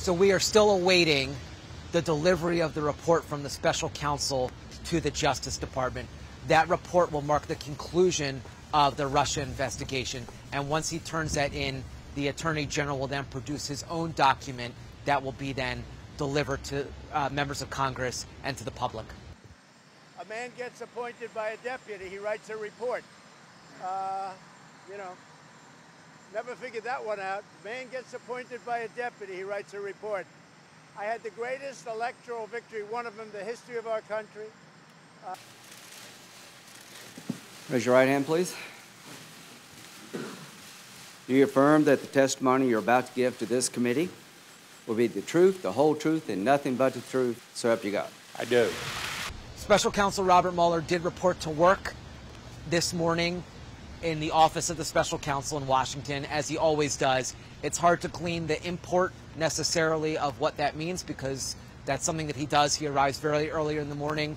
So we are still awaiting the delivery of the report from the special counsel to the Justice Department. That report will mark the conclusion of the Russia investigation. And once he turns that in, the Attorney General will then produce his own document that will be then delivered to members of Congress and to the public. A man gets appointed by a deputy, he writes a report. You know, never figured that one out. Man gets appointed by a deputy, he writes a report. I had the greatest electoral victory, one of them in the history of our country. Raise your right hand, please. Do you affirm that the testimony you're about to give to this committee will be the truth, the whole truth, and nothing but the truth, so help you God? I do. Special Counsel Robert Mueller did report to work this morning in the office of the special counsel in Washington, as he always does. It's hard to glean the import necessarily of what that means, because that's something that he does. He arrives very early in the morning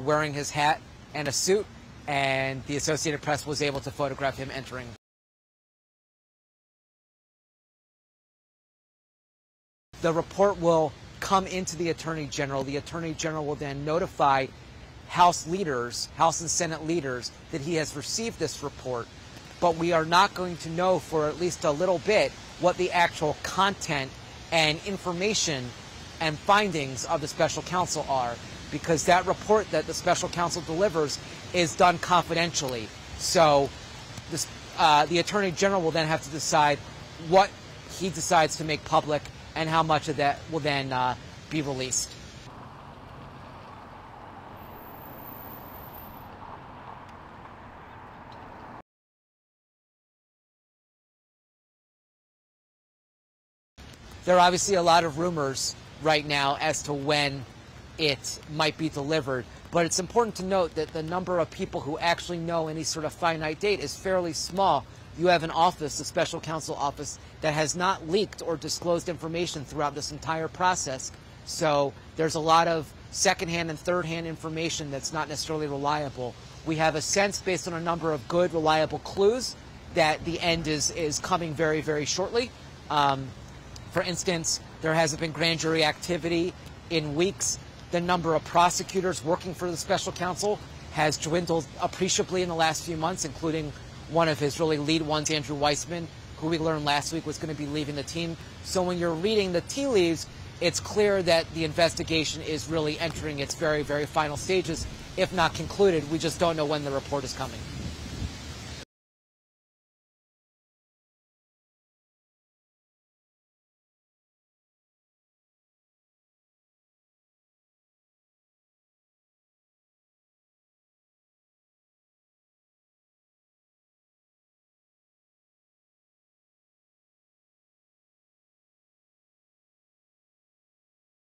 wearing his hat and a suit, and the Associated Press was able to photograph him entering. The report will come into the Attorney General. The Attorney General will then notify House leaders, House and Senate leaders, that he has received this report. But we are not going to know for at least a little bit what the actual content and information and findings of the special counsel are, because that report that the special counsel delivers is done confidentially. So the Attorney General will then have to decide what he decides to make public and how much of that will then be released. There are obviously a lot of rumors right now as to when it might be delivered, but it's important to note that the number of people who actually know any sort of finite date is fairly small. You have an office, the special counsel office, that has not leaked or disclosed information throughout this entire process. So there's a lot of secondhand and third-hand information that's not necessarily reliable. We have a sense, based on a number of good, reliable clues, that the end is coming very, very shortly. For instance, there hasn't been grand jury activity in weeks. The number of prosecutors working for the special counsel has dwindled appreciably in the last few months, including one of his really lead ones, Andrew Weissman, who we learned last week was going to be leaving the team. So when you're reading the tea leaves, it's clear that the investigation is really entering its very, very final stages, if not concluded. We just don't know when the report is coming.